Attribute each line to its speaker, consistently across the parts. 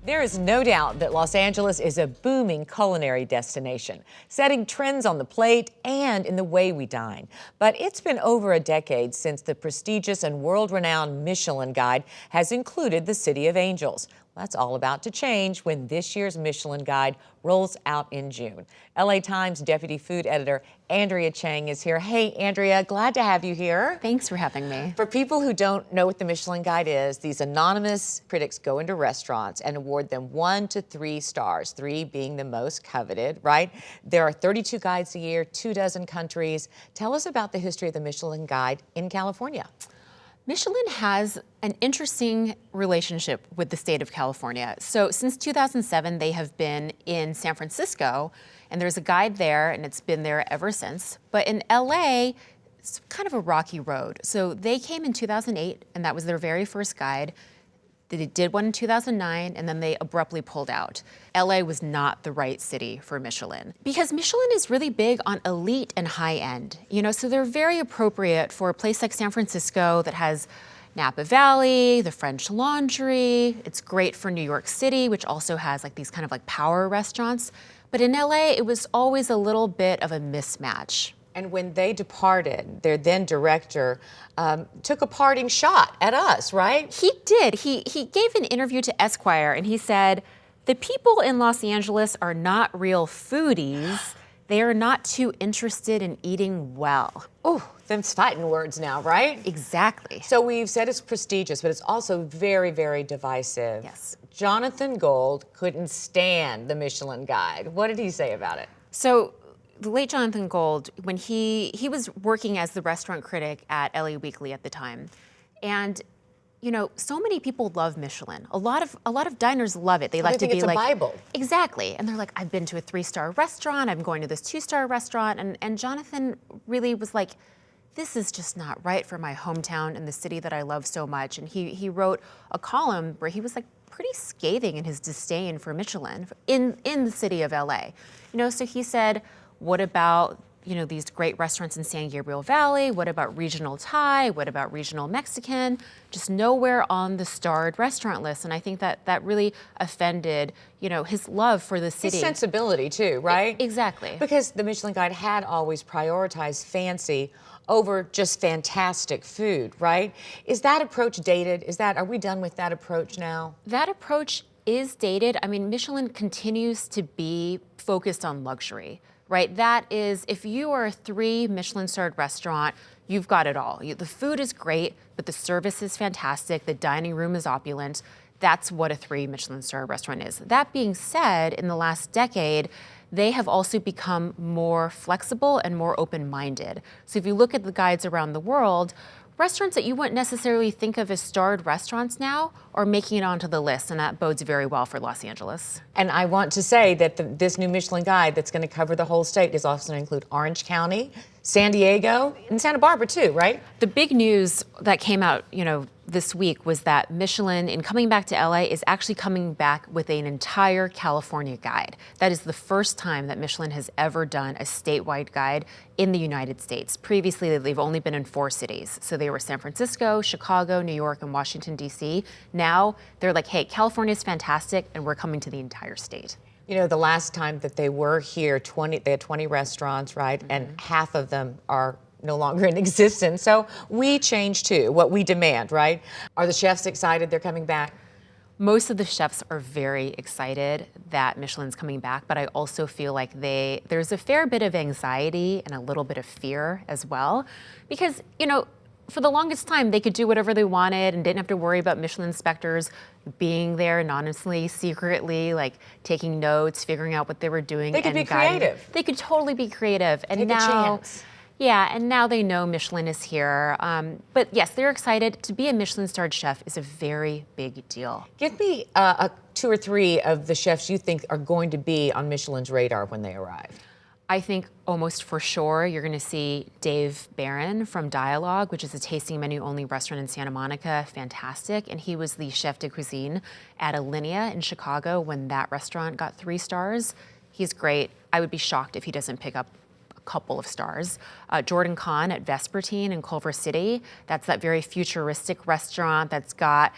Speaker 1: There is no doubt that Los Angeles is a booming culinary destination, setting trends on the plate and in the way we dine. But it's been over a decade since the prestigious and world-renowned Michelin Guide has included the City of Angels. That's all about to change when this year's Michelin Guide rolls out in June. LA Times Deputy Food Editor Andrea Chang is here. Hey, Andrea, glad to have you here.
Speaker 2: Thanks for having me.
Speaker 1: For people who don't know what the Michelin Guide is, these anonymous critics go into restaurants and award them 1 to 3 stars, 3 being the most coveted, right? There are 32 guides a year, 24 countries. Tell us about the history of the Michelin Guide in California.
Speaker 2: Michelin has an interesting relationship with the state of California. So since 2007, they have been in San Francisco, and there's a guide there, and it's been there ever since. But in LA, it's kind of a rocky road. So they came in 2008, and that was their very first guide. They did one in 2009, and then they abruptly pulled out. LA was not the right city for Michelin because Michelin is really big on elite and high end. So they're very appropriate for a place like San Francisco that has Napa Valley, the French Laundry. It's great for New York City, which also has these kind of power restaurants. But in LA, it was always a little bit of a mismatch.
Speaker 1: And when they departed, their then director took a parting shot at us, right?
Speaker 2: He did. He gave an interview to Esquire, and he said, "The people in Los Angeles are not real foodies. They are not too interested in eating well."
Speaker 1: Oh, them's fighting words now, right?
Speaker 2: Exactly.
Speaker 1: So we've said it's prestigious, but it's also very, very divisive.
Speaker 2: Yes.
Speaker 1: Jonathan Gold couldn't stand the Michelin Guide. What did he say about it?
Speaker 2: So the late Jonathan Gold, when he was working as the restaurant critic at LA Weekly at the time, and so many people love Michelin. A lot of diners love it. They like to be
Speaker 1: it's a Bible.
Speaker 2: Exactly, and they're like, I've been to a 3-star restaurant. I'm going to this 2-star restaurant, and Jonathan really was like, this is just not right for my hometown and the city that I love so much. And he wrote a column where he was pretty scathing in his disdain for Michelin in the city of LA. So he said, what about these great restaurants in San Gabriel Valley? What about regional Thai? What about regional Mexican? Just nowhere on the starred restaurant list. And I think that really offended, his love for the city.
Speaker 1: His sensibility too, right?
Speaker 2: Exactly.
Speaker 1: Because the Michelin Guide had always prioritized fancy over just fantastic food, right? Is that approach dated? Are we done with that approach now?
Speaker 2: That approach is dated. I mean, Michelin continues to be focused on luxury. Right, that is, if you are a 3 Michelin-starred restaurant, you've got it all. The food is great, but the service is fantastic. The dining room is opulent. That's what a 3 Michelin-starred restaurant is. That being said, in the last decade, they have also become more flexible and more open-minded. So if you look at the guides around the world, restaurants that you wouldn't necessarily think of as starred restaurants now are making it onto the list, and that bodes very well for Los Angeles.
Speaker 1: And I want to say that this new Michelin Guide that's going to cover the whole state is also going to include Orange County, San Diego, and Santa Barbara too, right?
Speaker 2: The big news that came out, this week was that Michelin, in coming back to LA, is actually coming back with an entire California guide. That is the first time that Michelin has ever done a statewide guide in the United States. Previously, they've only been in 4 cities. So they were San Francisco, Chicago, New York, and Washington, D.C. Now they're like, hey, California is fantastic, and we're coming to the entire state.
Speaker 1: The last time that they were here, they had 20 restaurants, right? Mm-hmm. And half of them are no longer in existence. So we change too, what we demand, right? Are the chefs excited they're coming back?
Speaker 2: Most of the chefs are very excited that Michelin's coming back, but I also feel like there's a fair bit of anxiety and a little bit of fear as well. Because, for the longest time, they could do whatever they wanted and didn't have to worry about Michelin inspectors being there anonymously, secretly, taking notes, figuring out what they were doing.
Speaker 1: They could be creative.
Speaker 2: They could totally be creative. And
Speaker 1: Take a chance.
Speaker 2: Yeah, and now they know Michelin is here. But yes, they're excited. To be a Michelin-starred chef is a very big deal.
Speaker 1: Give me 2 or 3 of the chefs you think are going to be on Michelin's radar when they arrive.
Speaker 2: I think almost for sure you're going to see Dave Barron from Dialogue, which is a tasting menu-only restaurant in Santa Monica. Fantastic. And he was the chef de cuisine at Alinea in Chicago when that restaurant got 3 stars. He's great. I would be shocked if he doesn't pick up a couple of stars. Jordan Kahn at Vespertine in Culver City. That's that very futuristic restaurant that's got,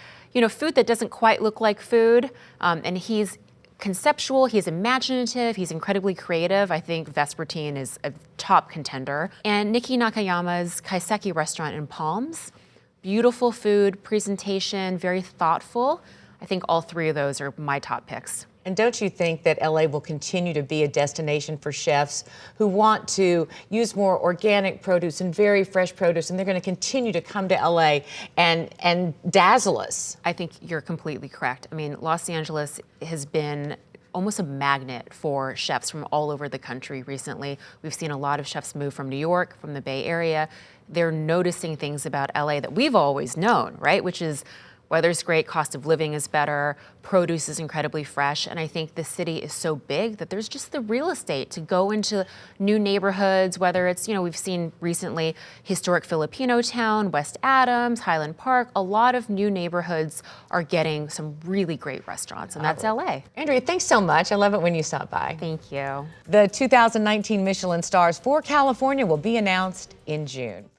Speaker 2: food that doesn't quite look like food. And he's conceptual, he's imaginative, he's incredibly creative. I think Vespertine is a top contender. And Nikki Nakayama's Kaiseki restaurant in Palms. Beautiful food, presentation, very thoughtful. I think all three of those are my top picks.
Speaker 1: And don't you think that LA will continue to be a destination for chefs who want to use more organic produce and very fresh produce, and they're going to continue to come to LA and dazzle us?
Speaker 2: I think you're completely correct. I mean, Los Angeles has been almost a magnet for chefs from all over the country recently. We've seen a lot of chefs move from New York, from the Bay Area. They're noticing things about LA that we've always known, right? Which is weather's great, cost of living is better, produce is incredibly fresh, and I think the city is so big that there's just the real estate to go into new neighborhoods, whether it's, we've seen recently historic Filipino town, West Adams, Highland Park. A lot of new neighborhoods are getting some really great restaurants, and that's LA.
Speaker 1: Andrea, thanks so much. I love it when you stop by.
Speaker 2: Thank you.
Speaker 1: The 2019 Michelin stars for California will be announced in June.